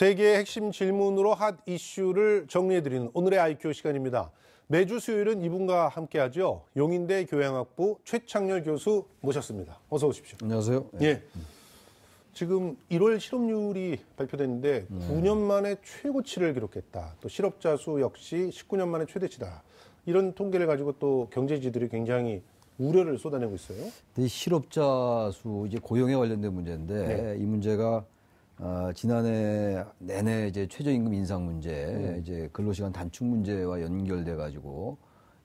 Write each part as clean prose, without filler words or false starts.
세계의 핵심 질문으로 핫 이슈를 정리해드리는 오늘의 IQ 시간입니다. 매주 수요일은 이분과 함께하죠. 용인대 교양학부 최창렬 교수 모셨습니다. 어서 오십시오. 안녕하세요. 예. 지금 1월 실업률이 발표됐는데 9년 만에 최고치를 기록했다. 또 실업자 수 역시 19년 만에 최대치다. 이런 통계를 가지고 또 경제지들이 굉장히 우려를 쏟아내고 있어요. 이 실업자 수 이제 고용에 관련된 문제인데 이 문제가 지난해 내내 이제 최저임금 인상 문제, 이제 근로시간 단축 문제와 연결돼 가지고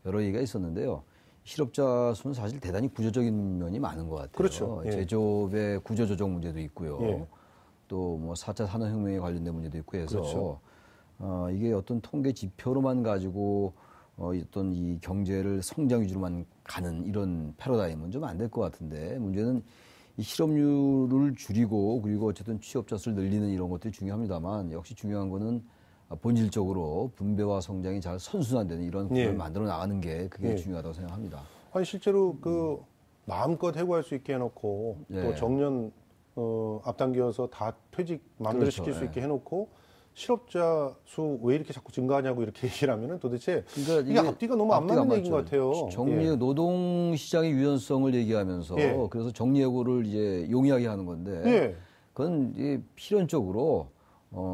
여러 얘기가 있었는데요. 실업자 수는 사실 대단히 구조적인 면이 많은 것 같아요. 그렇죠. 예. 제조업의 구조조정 문제도 있고요. 예. 또 뭐 4차 산업혁명에 관련된 문제도 있고 해서 그렇죠. 이게 어떤 통계 지표로만 가지고 어떤 이 경제를 성장 위주로만 가는 이런 패러다임은 좀 안 될 것 같은데 문제는 이 실업률을 줄이고 그리고 어쨌든 취업자 수를 늘리는 이런 것들이 중요합니다만 역시 중요한 거는 본질적으로 분배와 성장이 잘 선순환되는 이런 구조를 만들어 나가는 게 그게 중요하다고 생각합니다. 아니 실제로 그 마음껏 해고할 수 있게 해놓고 또 정년 앞당겨서 다 퇴직 마음대로 시킬 수 있게 해놓고 실업자 수 왜 이렇게 자꾸 증가하냐고 이렇게 얘기를 하면은 도대체 그러니까 이게 앞뒤가 너무 안 맞는 얘기인 것 같아요. 노동 시장의 유연성을 얘기하면서 그래서 정리해고를 이제 용이하게 하는 건데 그건 이제 필연적으로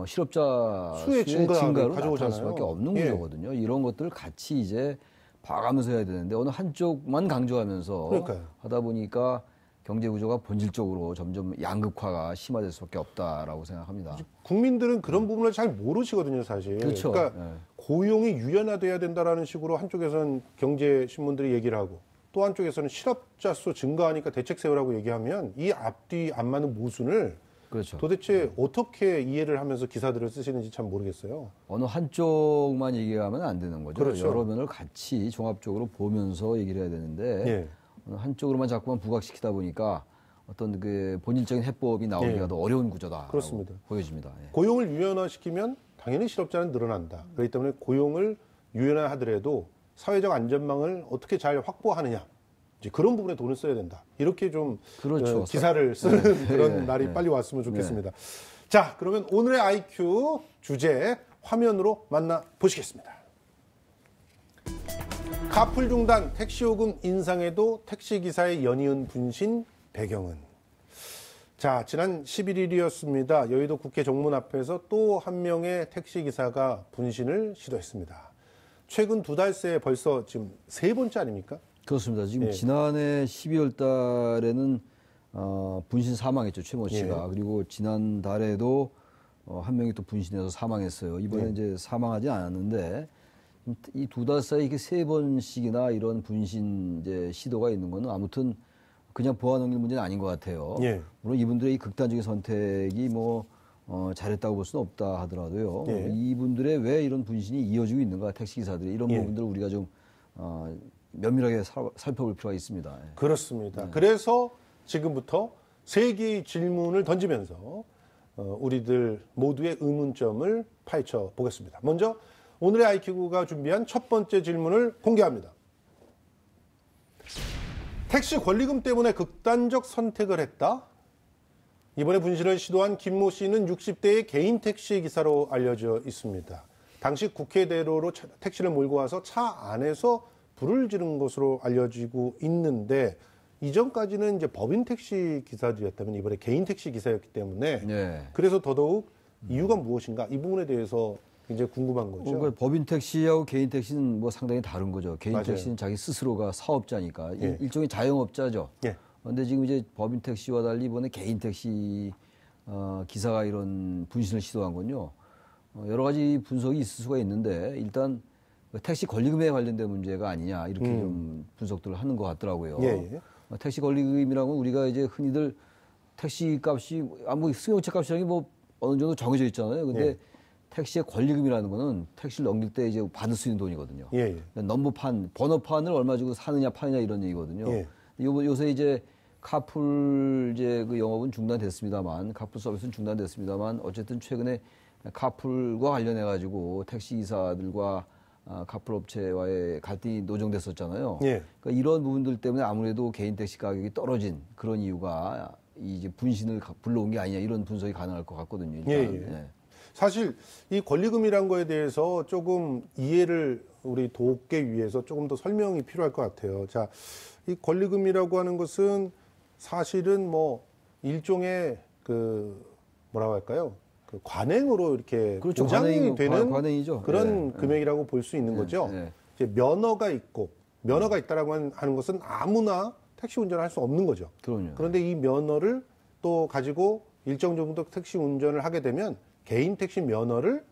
실업자 수의 증가로 나타날 수밖에 없는 구조거든요. 이런 것들을 같이 이제 봐가면서 해야 되는데 어느 한쪽만 강조하면서 하다 보니까 경제 구조가 본질적으로 점점 양극화가 심화될 수밖에 없다라고 생각합니다. 국민들은 그런 부분을 잘 모르시거든요, 사실. 그렇죠. 그러니까 고용이 유연화돼야 된다라는 식으로 한쪽에서는 경제 신문들이 얘기를 하고 또 한쪽에서는 실업자 수 증가하니까 대책 세우라고 얘기하면 이 앞뒤 안 맞는 모순을 도대체 어떻게 이해를 하면서 기사들을 쓰시는지 참 모르겠어요. 어느 한쪽만 얘기하면 안 되는 거죠. 여러 면을 같이 종합적으로 보면서 얘기를 해야 되는데 한쪽으로만 자꾸만 부각시키다 보니까 어떤 그 본질적인 해법이 나오기가 더 어려운 구조다. 그렇습니다. 보여집니다. 고용을 유연화시키면 당연히 실업자는 늘어난다. 그렇기 때문에 고용을 유연화하더라도 사회적 안전망을 어떻게 잘 확보하느냐. 이제 그런 부분에 돈을 써야 된다. 이렇게 좀 기사를 쓰는 그런 날이 빨리 왔으면 좋겠습니다. 자, 그러면 오늘의 IQ 주제 화면으로 만나보시겠습니다. 카풀 중단, 택시요금 인상에도 택시기사의 연이은 분신 배경은? 자, 지난 11일이었습니다. 여의도 국회 정문 앞에서 또 한 명의 택시기사가 분신을 시도했습니다. 최근 2달 새에 벌써 지금 3번째 아닙니까? 그렇습니다. 지금 지난해 12월 달에는 분신 사망했죠, 최모 씨가. 그리고 지난달에도 한 명이 또 분신해서 사망했어요. 이번에 이제 사망하지 않았는데 이 2달 사이에 이렇게 3번씩이나 이런 분신 이제 시도가 있는 거는 아무튼 그냥 보완넘길 문제는 아닌 것 같아요. 물론 이분들의 이 극단적인 선택이 뭐 잘했다고 볼 수는 없다 하더라도요. 이분들의 왜 이런 분신이 이어지고 있는가, 택시기사들이 이런 부분들을 우리가 좀 면밀하게 살펴볼 필요가 있습니다. 그렇습니다. 그래서 지금부터 3개의 질문을 던지면서 우리들 모두의 의문점을 파헤쳐 보겠습니다. 먼저 오늘의 IQ가 준비한 첫 번째 질문을 공개합니다. 택시 권리금 때문에 극단적 선택을 했다? 이번에 분신을 시도한 김모 씨는 60대의 개인 택시 기사로 알려져 있습니다. 당시 국회대로로 택시를 몰고 와서 차 안에서 불을 지른 것으로 알려지고 있는데 이전까지는 이제 법인 택시 기사들이었다면 이번에 개인 택시 기사였기 때문에 그래서 더더욱 이유가 무엇인가 이 부분에 대해서 굉장히 궁금한 거죠. 그러니까 법인 택시하고 개인 택시는 뭐 상당히 다른 거죠. 개인 택시는 자기 스스로가 사업자니까 일종의 자영업자죠. 그런데 지금 이제 법인 택시와 달리 이번에 개인 택시 기사가 이런 분신을 시도한 건요. 여러 가지 분석이 있을 수가 있는데 일단 택시 권리금에 관련된 문제가 아니냐 이렇게 좀 분석들을 하는 것 같더라고요. 택시 권리금이라고 우리가 이제 흔히들 택시 값이 뭐 승용차 값이라는 게 뭐 어느 정도 정해져 있잖아요. 근데 택시의 권리금이라는 거는 택시를 넘길 때 이제 받을 수 있는 돈이거든요. 넘버판, 번호판을 얼마 주고 사느냐 파느냐 이런 얘기거든요. 요새 이제 카풀 이제 그 영업은 중단됐습니다만, 카풀 서비스는 중단됐습니다만, 어쨌든 최근에 카풀과 관련해 가지고 택시 기사들과 카풀 업체와의 갈등이 노정됐었잖아요. 그러니까 이런 부분들 때문에 아무래도 개인 택시 가격이 떨어진 그런 이유가 이제 분신을 불러온 게 아니냐 이런 분석이 가능할 것 같거든요. 일단. 사실 이 권리금이란 거에 대해서 조금 이해를 우리 돕기 위해서 조금 더 설명이 필요할 것 같아요. 자, 이 권리금이라고 하는 것은 사실은 뭐 일종의 그 뭐라고 할까요? 그 관행으로 이렇게 그렇죠. 보장이 되는 관행이죠. 그런 금액이라고 볼 수 있는 거죠. 이제 면허가 있고 면허가 있다라고 하는 것은 아무나 택시 운전을 할 수 없는 거죠. 그럼요. 그런데 이 면허를 또 가지고 일정 정도 택시 운전을 하게 되면 개인 택시 면허를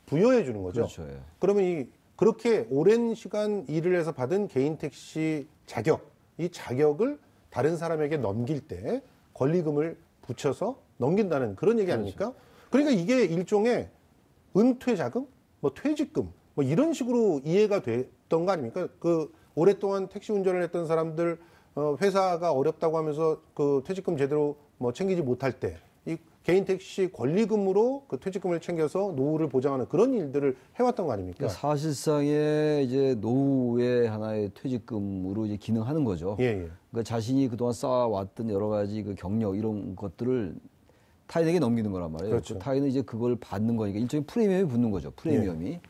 부여해 주는 거죠. 그렇죠. 예. 그러면 그렇게 오랜 시간 일을 해서 받은 개인 택시 자격, 이 자격을 다른 사람에게 넘길 때 권리금을 붙여서 넘긴다는 그런 얘기 아닙니까? 그러니까 이게 일종의 은퇴 자금, 뭐 퇴직금, 뭐 이런 식으로 이해가 됐던 거 아닙니까? 그 오랫동안 택시 운전을 했던 사람들 회사가 어렵다고 하면서 그 퇴직금 제대로 뭐 챙기지 못할 때 이 개인 택시 권리금으로 그 퇴직금을 챙겨서 노후를 보장하는 그런 일들을 해왔던 거 아닙니까? 그러니까 사실상의 이제 노후의 하나의 퇴직금으로 이제 기능하는 거죠. 예, 예. 그러니까 자신이 그동안 쌓아왔던 여러 가지 그 경력 이런 것들을 타인에게 넘기는 거란 말이에요. 그렇죠. 그 타인은 이제 그걸 받는 거니까 일종의 프리미엄이 붙는 거죠. 프리미엄이. 예.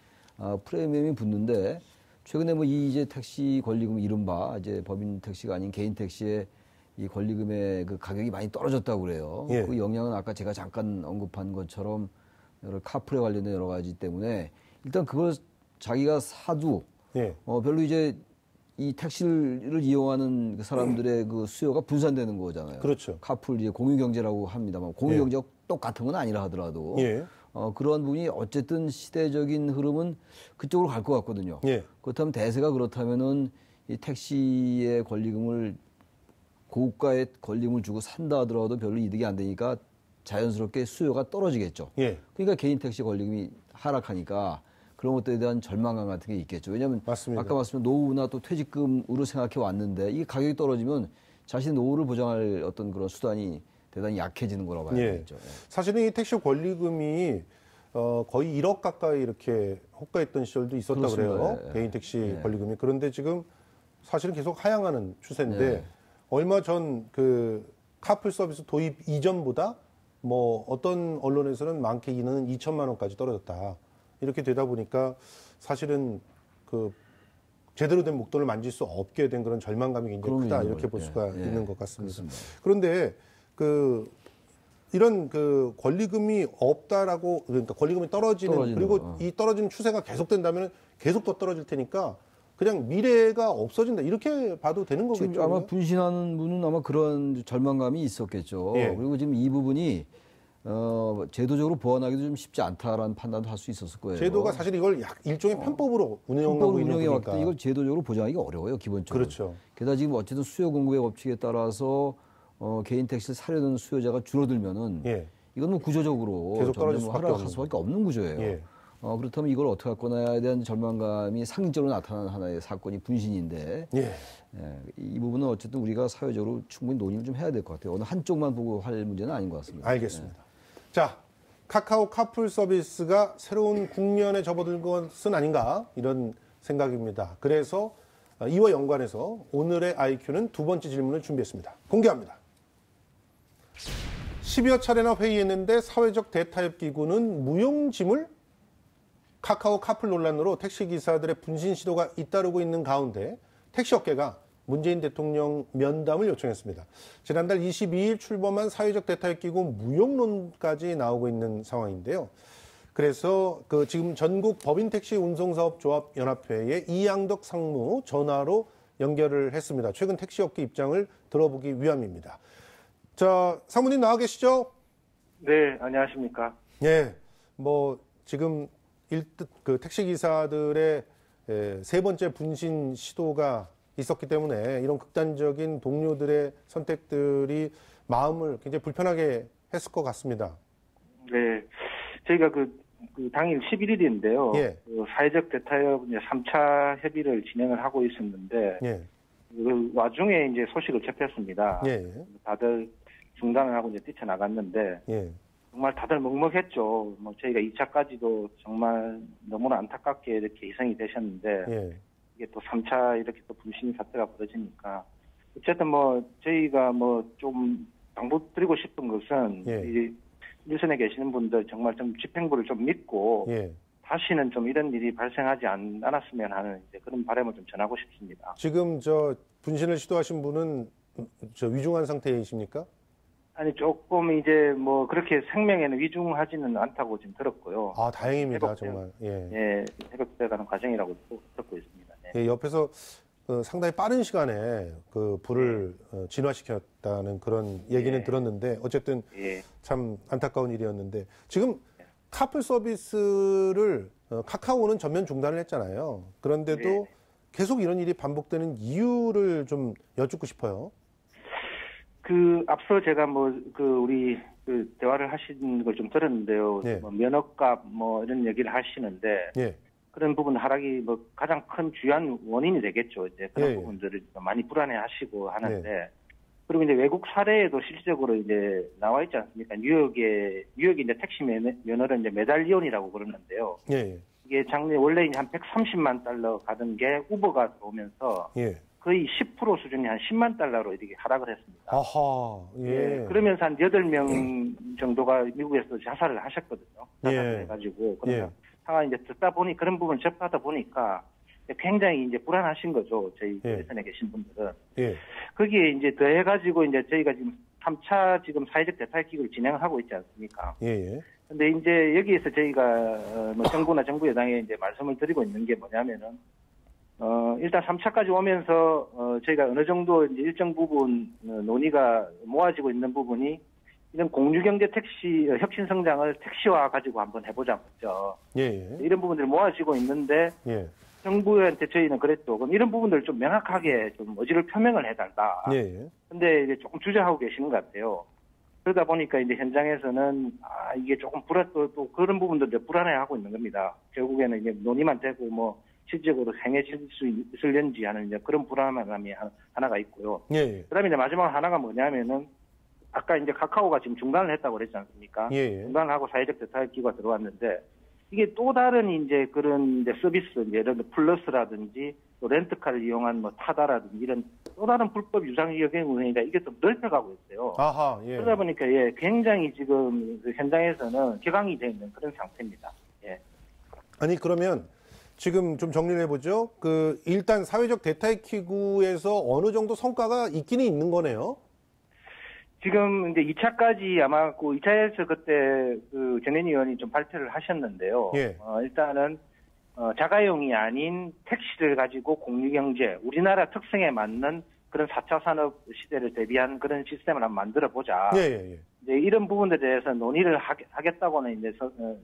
프리미엄이 붙는데 최근에 뭐 이 이제 택시 권리금 이른바 이제 법인 택시가 아닌 개인 택시의 이 권리금의 그 가격이 많이 떨어졌다고 그래요. 예. 그 영향은 아까 제가 잠깐 언급한 것처럼 여러 카풀에 관련된 여러 가지 때문에 일단 그걸 자기가 사도 예. 별로 이제 이 택시를 이용하는 그 사람들의 그 수요가 분산되는 거잖아요. 그렇죠. 카풀 이제 공유 경제라고 합니다만 공유 예. 경제가 똑같은 건 아니라 하더라도 예. 그러한 부분이 어쨌든 시대적인 흐름은 그쪽으로 갈 것 같거든요. 예. 그렇다면 대세가 그렇다면은 이 택시의 권리금을 고가의 권리금을 주고 산다 하더라도 별로 이득이 안 되니까 자연스럽게 수요가 떨어지겠죠. 예. 그러니까 개인 택시 권리금이 하락하니까 그런 것들에 대한 절망감 같은 게 있겠죠. 왜냐하면 맞습니다. 아까 말씀드린 노후나 또 퇴직금으로 생각해 왔는데 이게 가격이 떨어지면 자신의 노후를 보장할 어떤 그런 수단이 대단히 약해지는 거라고 봐야 되겠죠. 예. 사실은 이 택시 권리금이 거의 1억 가까이 이렇게 호가했던 시절도 있었다 그래요. 예. 개인 택시 예. 권리금이. 그런데 지금 사실은 계속 하향하는 추세인데 예. 얼마 전 그 카풀 서비스 도입 이전보다 뭐 어떤 언론에서는 많게는 2천만 원까지 떨어졌다. 이렇게 되다 보니까 사실은 그 제대로 된 목돈을 만질 수 없게 된 그런 절망감이 굉장히 크다. 이렇게 볼 수가 있는 것 같습니다. 그렇습니다. 그런데 이런 그 권리금이 없다라고 그러니까 권리금이 떨어지는 그리고 이 떨어지는 추세가 계속된다면 계속 더 떨어질 테니까 그냥 미래가 없어진다 이렇게 봐도 되는 거겠죠. 지금 아마 분신하는 분은 아마 그런 절망감이 있었겠죠. 예. 그리고 지금 이 부분이 제도적으로 보완하기도 좀 쉽지 않다라는 판단도 할 수 있었을 거예요. 제도가 사실 이걸 일종의 편법으로 운영하고 있는 거니까. 왔더니 이걸 제도적으로 보장하기가 어려워요, 기본적으로. 그렇죠. 게다가 지금 어쨌든 수요 공급의 법칙에 따라서 개인 택시를 사려는 수요자가 줄어들면은 예. 이건 뭐 구조적으로 계속 떨어질 하락할 수밖에 없는 구조예요. 예. 그렇다면 이걸 어떻게 할 거냐에 대한 절망감이 상징적으로 나타나는 하나의 사건이 분신인데 예. 이 부분은 어쨌든 우리가 사회적으로 충분히 논의를 좀 해야 될 것 같아요. 어느 한쪽만 보고 할 문제는 아닌 것 같습니다. 알겠습니다. 자, 카카오 카풀 서비스가 새로운 국면에 접어든 것은 아닌가 이런 생각입니다. 그래서 이와 연관해서 오늘의 IQ는 두 번째 질문을 준비했습니다. 공개합니다. 10여 차례나 회의했는데 사회적 대타협 기구는 무용지물? 카카오 카풀 논란으로 택시기사들의 분신 시도가 잇따르고 있는 가운데 택시업계가 문재인 대통령 면담을 요청했습니다. 지난달 22일 출범한 사회적 대타협 기구 무용론까지 나오고 있는 상황인데요. 그래서 지금 전국 법인 택시 운송사업조합 연합회의 이양덕 상무 전화로 연결을 했습니다. 최근 택시업계 입장을 들어보기 위함입니다. 자, 사모님 나와 계시죠? 네, 안녕하십니까? 예, 지금 그 택시기사들의 세 번째 분신 시도가 있었기 때문에 이런 극단적인 동료들의 선택들이 마음을 굉장히 불편하게 했을 것 같습니다. 네, 저희가 그 당일 11일인데요. 예. 사회적 대타협 3차 협의를 진행을 하고 있었는데 예. 그 와중에 이제 소식을 접했습니다. 예. 다들 중단을 하고 이제 뛰쳐나갔는데 예. 정말 다들 먹먹했죠. 저희가 2차까지도 정말 너무나 안타깝게 이렇게 희생이 되셨는데 예. 이게 또 3차 이렇게 또 분신 사태가 벌어지니까 어쨌든 저희가 좀 당부드리고 싶은 것은 예. 일선에 계시는 분들 정말 좀 집행부를 좀 믿고 예. 다시는 좀 이런 일이 발생하지 않았으면 하는 이제 그런 바람을 좀 전하고 싶습니다. 지금 분신을 시도하신 분은 위중한 상태이십니까? 아니 조금 이제 뭐 그렇게 생명에는 위중하지는 않다고 지금 들었고요. 아, 다행입니다. 회복돼, 정말. 예. 예, 회복돼가는 과정이라고 듣고 있습니다. 네. 예, 옆에서 상당히 빠른 시간에 불을 진화시켰다는 그런 얘기는 들었는데 어쨌든 참 안타까운 일이었는데 지금 카풀 서비스를 카카오는 전면 중단을 했잖아요. 그런데도 계속 이런 일이 반복되는 이유를 좀 여쭙고 싶어요. 앞서 제가 우리 대화를 하신 걸 좀 들었는데요. 뭐 면허값 이런 얘기를 하시는데 그런 부분 하락이 가장 큰 주요한 원인이 되겠죠. 이제 그런 부분들을 많이 불안해하시고 하는데 그리고 이제 외국 사례에도 실질적으로 이제 나와 있지 않습니까? 뉴욕이 이제 택시 면허를 이제 메달리온이라고 그러는데요. 이게 작년에 원래 이제 한 130만 달러 가던 게 우버가 들어오면서 거의 10% 수준이 한 10만 달러로 이렇게 하락을 했습니다. 아하, 그러면서 한 8명 정도가 미국에서 자살을 하셨거든요. 자살을 해가지고. 그러면 상황이 이제 듣다 보니 그런 부분을 접하다 보니까 굉장히 이제 불안하신 거죠. 저희 예선에 계신 분들은. 거기에 이제 더해가지고 이제 저희가 지금 3차 지금 사회적 대탈기구를 진행하고 있지 않습니까? 근데 이제 여기에서 저희가 정부나 정부 여당에 이제 말씀을 드리고 있는 게 뭐냐면은 일단 3차까지 오면서 저희가 어느 정도 이제 일정 부분 논의가 모아지고 있는 부분이 이런 공유경제 택시 혁신 성장을 택시화 가지고 한번 해보자고 했죠. 이런 부분들이 모아지고 있는데 정부한테 저희는 그랬죠. 그럼 이런 부분들을 좀 명확하게 좀 의지를 표명을 해달라. 근데 이제 조금 주저하고 계시는 것 같아요. 그러다 보니까 이제 현장에서는 이게 조금 또 그런 부분들도 불안해하고 있는 겁니다. 결국에는 이제 논의만 되고 실질적으로 행해질 수 있을는지 하는 이제 그런 불안함이 하나가 있고요. 그다음에 이제 마지막 하나가 뭐냐면은 아까 이제 카카오가 지금 중단을 했다고 그랬지 않습니까? 중단하고 사회적 대탈기구가 들어왔는데 이게 또 다른 이제 그런 이제 서비스, 이제 예를 들어 플러스라든지 또 렌트카를 이용한 타다라든지 이런 또 다른 불법 유상이용 운행이다 이게 좀 넓혀가고 있어요. 그러다 보니까 굉장히 지금 현장에서는 격앙이 되어 있는 그런 상태입니다. 아니 그러면 지금 좀 정리를 해보죠. 일단 사회적 대탈기구에서 어느 정도 성과가 있기는 있는 거네요. 지금 이제 2차까지 아마 2차에서 그때 정현희 의원이 좀 발표를 하셨는데요. 일단은 자가용이 아닌 택시를 가지고 공유경제, 우리나라 특성에 맞는 그런 4차 산업 시대를 대비한 그런 시스템을 한번 만들어 보자. 이제 이런 부분에 대해서 논의를 하겠다고는 이제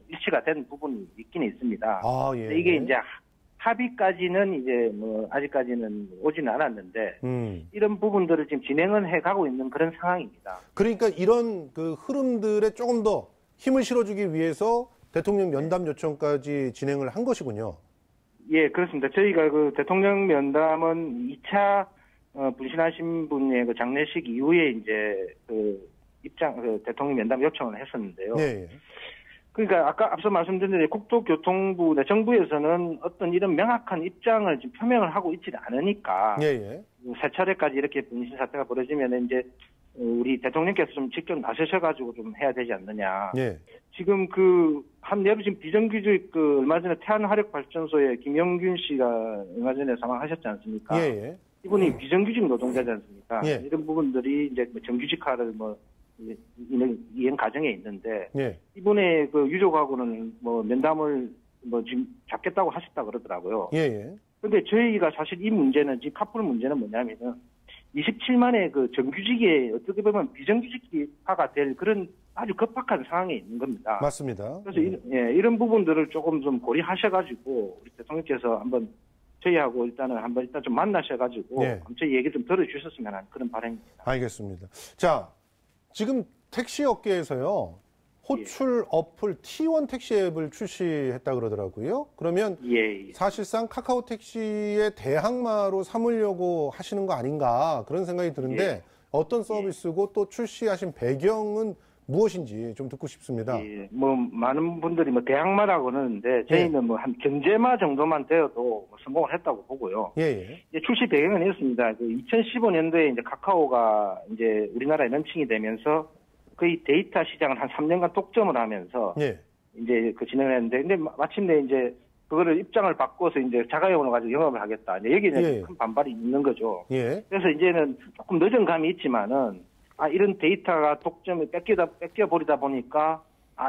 일치가 된 부분이 있기는 있습니다. 이게 이제 합의까지는 이제 아직까지는 오지는 않았는데 이런 부분들을 지금 진행은 해가고 있는 그런 상황입니다. 그러니까 이런 흐름들에 조금 더 힘을 실어주기 위해서 대통령 면담 요청까지 진행을 한 것이군요. 예, 그렇습니다. 저희가 대통령 면담은 2차 분신하신 분의 장례식 이후에 이제 대통령 면담 요청을 했었는데요. 그러니까 아까 앞서 말씀드린 대로 국토교통부, 정부에서는 어떤 이런 명확한 입장을 지금 표명을 하고 있지 않으니까 세 차례까지 이렇게 분신 사태가 벌어지면 이제 우리 대통령께서 좀 직접 나서셔가지고 좀 해야 되지 않느냐. 지금 지금 비정규직 얼마 전에 태안화력발전소에 김영균 씨가 얼마 전에 사망하셨지 않습니까? 이분이 비정규직 노동자지 않습니까? 이런 부분들이 이제 정규직화를 이행 과정에 있는데 이분의 유족하고는 면담을 지금 잡겠다고 하셨다 그러더라고요. 그런데 저희가 사실 이 문제는 지금 카풀 문제는 뭐냐면은 27만의 정규직에 어떻게 보면 비정규직화가 될 그런 아주 급박한 상황에 있는 겁니다. 맞습니다. 그래서 이런 부분들을 조금 좀 고려하셔가지고 우리 대통령께서 한번 저희하고 일단 좀 만나셔가지고 저희 얘기 좀 들어주셨으면 하는 그런 바람입니다. 알겠습니다. 자. 지금 택시 업계에서요, 호출 어플 T1 택시 앱을 출시했다 그러더라고요. 그러면 사실상 카카오 택시의 대항마로 삼으려고 하시는 거 아닌가 그런 생각이 드는데 어떤 서비스고 또 출시하신 배경은 무엇인지 좀 듣고 싶습니다. 많은 분들이 대항마라고 하는데 저희는 한 경제마 정도만 되어도 성공을 했다고 보고요. 이제 출시 배경은 있습니다. 2015년도에 이제 카카오가 이제 우리나라에 런칭이 되면서 거의 데이터 시장을 한 3년간 독점을 하면서 예. 이제 그 진행을 했는데, 근데 마침내 이제 그거를 입장을 바꿔서 이제 자가용으로 가지고 영업을 하겠다. 이제 여기는 예. 큰 반발이 있는 거죠. 예. 그래서 이제는 조금 늦은 감이 있지만은, 이런 데이터가 독점을 뺏겨버리다 보니까,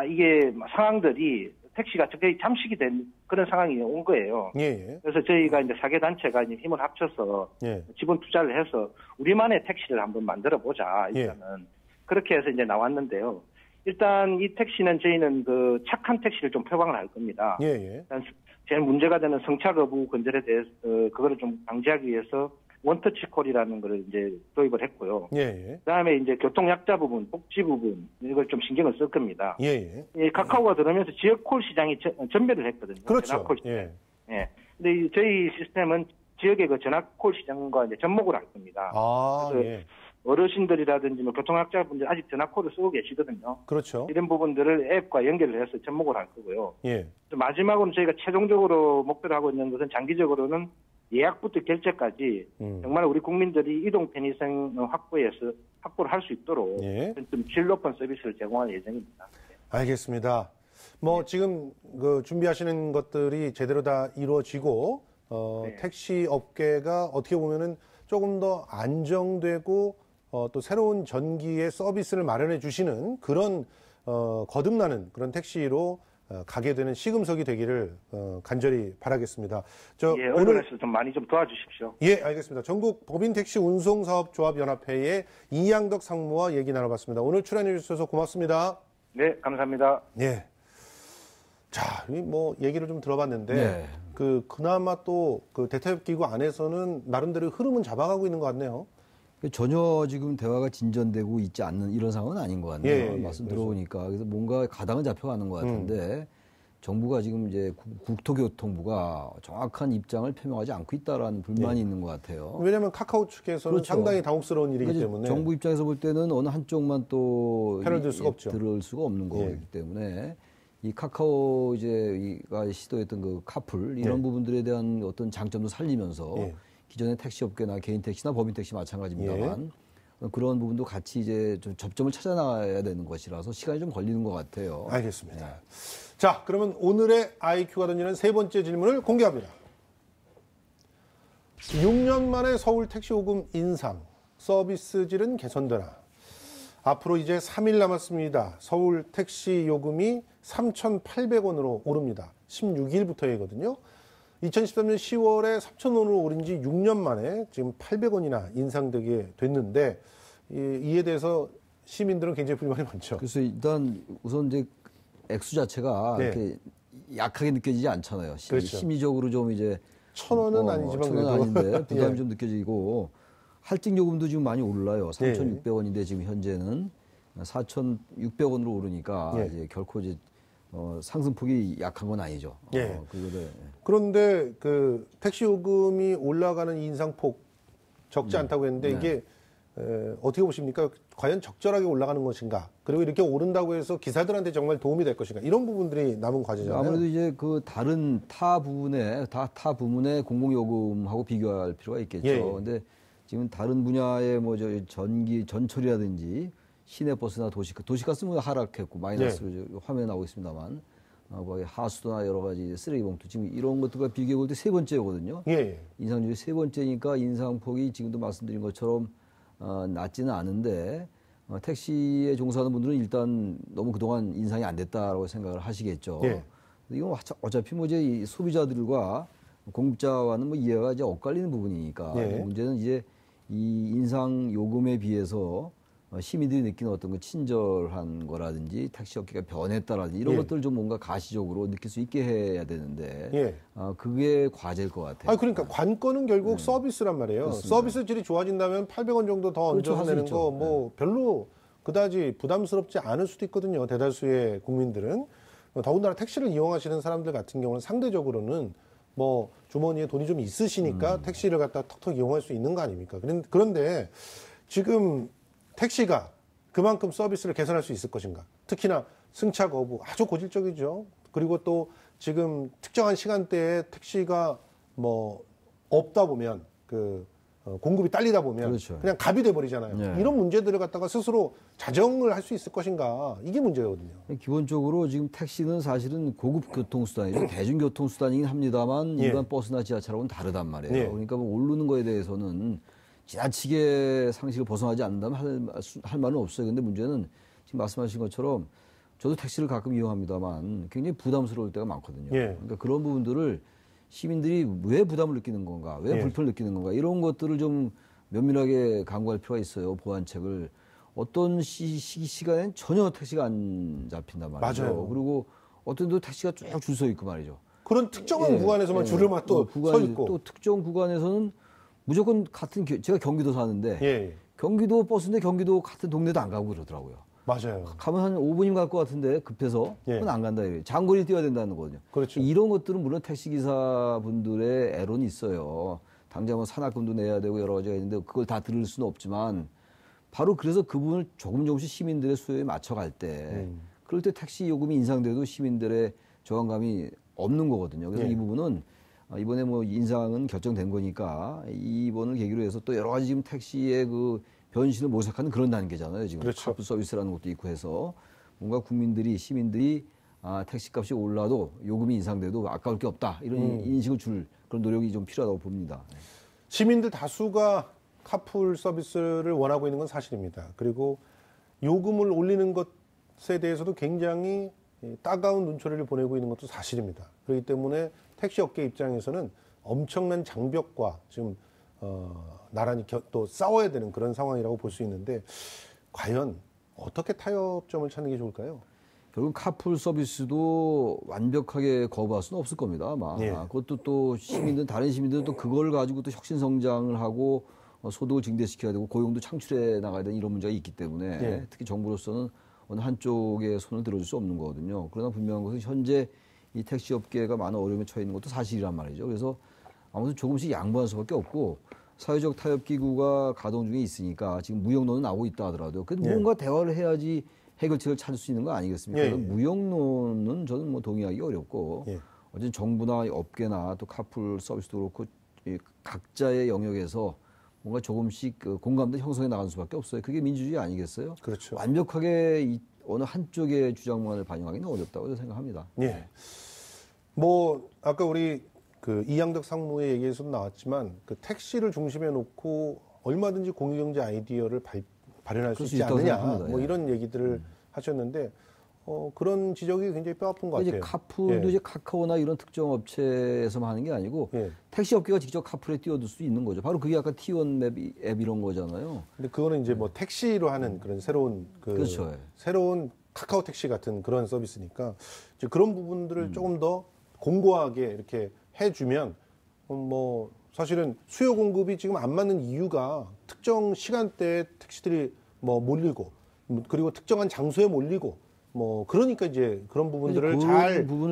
이게 상황들이 택시가 적극 잠식이 된 그런 상황이 온 거예요. 예. 그래서 저희가 이제 사계단체가 이제 힘을 합쳐서 예. 지분 투자를 해서 우리만의 택시를 한번 만들어 보자. 일단은. 그렇게 해서 이제 나왔는데요. 일단 이 택시는 저희는 그 착한 택시를 좀 표방을 할 겁니다. 예. 예. 일단 제일 문제가 되는 성차 거부 건절에 대해서 그거를 좀 방지하기 위해서 원터치 콜이라는 거를 이제 도입을 했고요. 예. 그다음에 이제 교통 약자 부분, 복지 부분 이걸 좀 신경을 쓸 겁니다. 예. 이 카카오가 들어오면서 지역 콜 시장이 전멸을 했거든요. 그렇죠. 콜 시장. 예. 예. 근데 저희 시스템은 지역의 그 전학 콜 시장과 이제 접목을 할 겁니다. 예. 어르신들이라든지 뭐 교통약자분들 아직 전화콜을 쓰고 계시거든요. 그렇죠. 이런 부분들을 앱과 연결을 해서 접목을 할 거고요. 예. 마지막으로 저희가 최종적으로 목표로 하고 있는 것은 장기적으로는 예약부터 결제까지 정말 우리 국민들이 이동 편의성 확보를 할 수 있도록 좀 질 높은 서비스를 제공할 예정입니다. 알겠습니다. 지금 그 준비하시는 것들이 제대로 다 이루어지고 택시 업계가 어떻게 보면은 조금 더 안정되고 또 새로운 전기의 서비스를 마련해 주시는 그런 거듭나는 그런 택시로 가게 되는 시금석이 되기를 간절히 바라겠습니다. 언론에서 좀 많이 좀 도와주십시오. 예, 알겠습니다. 전국 법인택시 운송사업조합연합회의 이양덕 상무와 얘기 나눠봤습니다. 오늘 출연해 주셔서 고맙습니다. 네, 감사합니다. 예. 자, 얘기를 좀 들어봤는데 그나마 또 그 대타협기구 안에서는 나름대로 흐름은 잡아가고 있는 것 같네요. 전혀 지금 대화가 진전되고 있지 않는 이런 상황은 아닌 것 같네요. 말씀 들어보니까. 그래서 뭔가 가당은 잡혀가는 것 같은데 정부가 지금 이제 국토교통부가 정확한 입장을 표명하지 않고 있다라는 불만이 있는 것 같아요. 왜냐하면 카카오 측에서는 상당히 당혹스러운 일이기 때문에. 정부 입장에서 볼 때는 어느 한쪽만 또 편을 들 수가 없죠. 들을 수가 없는 거기 때문에 이 카카오 이제가 시도했던 그 카풀 이런 부분들에 대한 어떤 장점도 살리면서 기존의 택시 업계나 개인 택시나 법인 택시 마찬가지입니다만 그런 부분도 같이 이제 좀 접점을 찾아 나가야 되는 것이라서 시간이 좀 걸리는 것 같아요. 알겠습니다. 자, 그러면 오늘의 IQ가 던지는 세 번째 질문을 공개합니다. 6년 만에 서울 택시 요금 인상, 서비스 질은 개선되나? 앞으로 이제 3일 남았습니다. 서울 택시 요금이 3,800원으로 오릅니다. 16일부터이거든요. 2013년 10월에 3,000원으로 오른 지 6년 만에 지금 800원이나 인상되게 됐는데 이에 대해서 시민들은 굉장히 불만이 많죠. 그래서 일단 우선 이제 액수 자체가 이렇게 약하게 느껴지지 않잖아요. 그렇죠. 심리적으로 좀 이제 1,000원은 아니지만 1,000원은 아닌데 부담이 좀 느껴지고 할증 요금도 지금 많이 올라요. 3,600원인데 지금 현재는 4,600원으로 오르니까 이제 결코 이제 상승폭이 약한 건 아니죠. 그런데 그 택시 요금이 올라가는 인상폭 적지 않다고 했는데 이게 어떻게 보십니까? 과연 적절하게 올라가는 것인가? 그리고 이렇게 오른다고 해서 기사들한테 정말 도움이 될 것인가? 이런 부분들이 남은 과제잖아요. 아무래도 이제 그 다른 타 부문의 공공요금하고 비교할 필요가 있겠죠. 근데 지금 다른 분야의 전철이라든지 시내버스나 도시가스는 하락했고 마이너스로 화면에 나오고 있습니다만 하수도나 여러 가지 쓰레기봉투 지금 이런 것들과 비교해 볼 때 세 번째거든요. 인상 중에 세 번째니까 인상폭이 지금도 말씀드린 것처럼 낮지는 않은데 택시에 종사하는 분들은 일단 너무 그동안 인상이 안 됐다라고 생각을 하시겠죠. 이건 어차피 이제 소비자들과 공급자와는 이해가 이제 엇갈리는 부분이니까 문제는 이제 이 인상 요금에 비해서 시민들이 느끼는 어떤 그 친절한 거라든지 택시 업계가 변했다라든지 이런 것들을 좀 뭔가 가시적으로 느낄 수 있게 해야 되는데 그게 과제일 것 같아요. 그러니까 관건은 결국 서비스란 말이에요. 그렇습니다. 서비스 질이 좋아진다면 800원 정도 더 얹어서 내는 거 별로 그다지 부담스럽지 않을 수도 있거든요. 대다수의 국민들은. 더군다나 택시를 이용하시는 사람들 같은 경우는 상대적으로는 주머니에 돈이 좀 있으시니까 택시를 갖다 턱턱 이용할 수 있는 거 아닙니까? 그런데 지금 택시가 그만큼 서비스를 개선할 수 있을 것인가? 특히나 승차 거부 아주 고질적이죠. 그리고 또 지금 특정한 시간대에 택시가 없다 보면 공급이 딸리다 보면 그렇죠. 그냥 갑이 돼버리잖아요. 네. 이런 문제들을 갖다가 스스로 자정을 할 수 있을 것인가 이게 문제거든요. 기본적으로 지금 택시는 사실은 고급 교통수단이죠. 대중교통수단이긴 합니다만 예. 일반 버스나 지하철하고는 다르단 말이에요. 예. 그러니까 뭐 오르는 거에 대해서는 지나치게 상식을 벗어나지 않는다면 할 말은 없어요. 근데 문제는 지금 말씀하신 것처럼 저도 택시를 가끔 이용합니다만 굉장히 부담스러울 때가 많거든요. 예. 그러니까 그런 부분들을 시민들이 왜 부담을 느끼는 건가, 왜 예. 불편을 느끼는 건가 이런 것들을 좀 면밀하게 강구할 필요가 있어요. 보완책을. 어떤 시간엔 전혀 택시가 안 잡힌단 말이죠. 맞아요. 그리고 어떤 또 택시가 쭉 줄 서 있고 말이죠. 그런 특정한 구간에서만 줄을만 또 서 있고 또 특정 구간에서는 무조건 같은 제가 경기도 사는데 예. 경기도 버스인데 경기도 같은 동네도 안 가고 그러더라고요. 맞아요. 가면 한 5분이면 갈 것 같은데 급해서 예. 그건 안 간다 이래요. 장거리 뛰어야 된다는 거거든요. 그렇죠. 이런 것들은 물론 택시기사분들의 애론이 있어요. 당장 뭐 산악금도 내야 되고 여러 가지가 있는데 그걸 다 들을 수는 없지만 바로 그래서 그 부분을 조금씩 시민들의 수요에 맞춰갈 때 그럴 때 택시 요금이 인상돼도 시민들의 저항감이 없는 거거든요. 그래서 예. 이 부분은 이번에 뭐 인상은 결정된 거니까 이번을 계기로 해서 또 여러 가지 지금 택시의 그 변신을 모색하는 그런 단계잖아요. 지금 그렇죠. 카풀 서비스라는 것도 있고 해서 뭔가 시민들이 택시값이 올라도 요금이 인상돼도 아까울 게 없다 이런 인식을 줄 그런 노력이 좀 필요하다고 봅니다. 시민들 다수가 카풀 서비스를 원하고 있는 건 사실입니다. 그리고 요금을 올리는 것에 대해서도 굉장히 따가운 눈초리를 보내고 있는 것도 사실입니다. 그렇기 때문에 택시 업계 입장에서는 엄청난 장벽과 지금 나란히 또 싸워야 되는 그런 상황이라고 볼 수 있는데 과연 어떻게 타협점을 찾는 게 좋을까요? 결국 카풀 서비스도 완벽하게 거부할 수는 없을 겁니다. 아마 예. 그것도 또 다른 시민들은 또 그걸 가지고 또 혁신 성장을 하고 소득을 증대시켜야 되고 고용도 창출해 나가야 되는 이런 문제가 있기 때문에 예. 특히 정부로서는 어느 한쪽에 손을 들어줄 수 없는 거거든요. 그러나 분명한 것은 현재 이 택시 업계가 많은 어려움에 처해 있는 것도 사실이란 말이죠. 그래서 아무튼 조금씩 양보할 수밖에 없고 사회적 타협 기구가 가동 중에 있으니까 지금 무역론은 나오고 있다 하더라도 그 예. 뭔가 대화를 해야지 해결책을 찾을 수 있는 거 아니겠습니까? 예. 무역론은 저는 뭐 동의하기 어렵고 예. 어쨌든 정부나 업계나 또 카풀 서비스도 그렇고 이 각자의 영역에서 뭔가 조금씩 그 공감대 형성해 나가는 수밖에 없어요. 그게 민주주의 아니겠어요? 그렇죠. 완벽하게 어느 한쪽의 주장만을 반영하기는 어렵다고 저는 생각합니다. 예. 뭐 아까 우리 그 이양덕 상무의 얘기에서도 나왔지만 그 택시를 중심에 놓고 얼마든지 공유경제 아이디어를 발현할 수 있지 않느냐 뭐 예. 이런 얘기들을 하셨는데 그런 지적이 굉장히 뼈아픈 것 같아요. 이제 카풀도 예. 이제 카카오나 이런 특정 업체에서만 하는 게 아니고 예. 택시 업계가 직접 카풀에 뛰어들 수도 있는 거죠. 바로 그게 아까 T1 앱 이런 거잖아요. 근데 그거는 이제 뭐 택시로 하는 그런 새로운 그렇죠. 새로운 카카오 택시 같은 그런 서비스니까 이제 그런 부분들을 조금 더 공고하게 이렇게 해주면 뭐 사실은 수요 공급이 지금 안 맞는 이유가 특정 시간대에 택시들이 뭐 몰리고 그리고 특정한 장소에 몰리고 뭐 그러니까 이제 그런 부분들을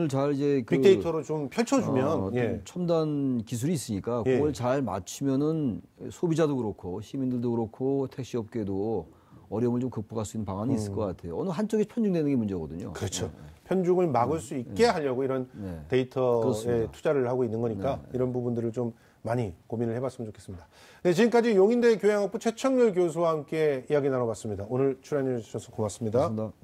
잘 이제 빅데이터로 좀 펼쳐주면 예. 첨단 기술이 있으니까 예. 그걸 잘 맞추면은 소비자도 그렇고 시민들도 그렇고 택시 업계도 어려움을 좀 극복할 수 있는 방안이 있을 것 같아요. 어느 한쪽에 편중되는 게 문제거든요. 그렇죠. 편중을 막을 수 있게 하려고 이런 데이터에 그렇습니다. 투자를 하고 있는 거니까 이런 부분들을 좀 많이 고민을 해봤으면 좋겠습니다. 네, 지금까지 용인대 교양학부 최청렬 교수와 함께 이야기 나눠봤습니다. 오늘 출연해 주셔서 고맙습니다. 고맙습니다.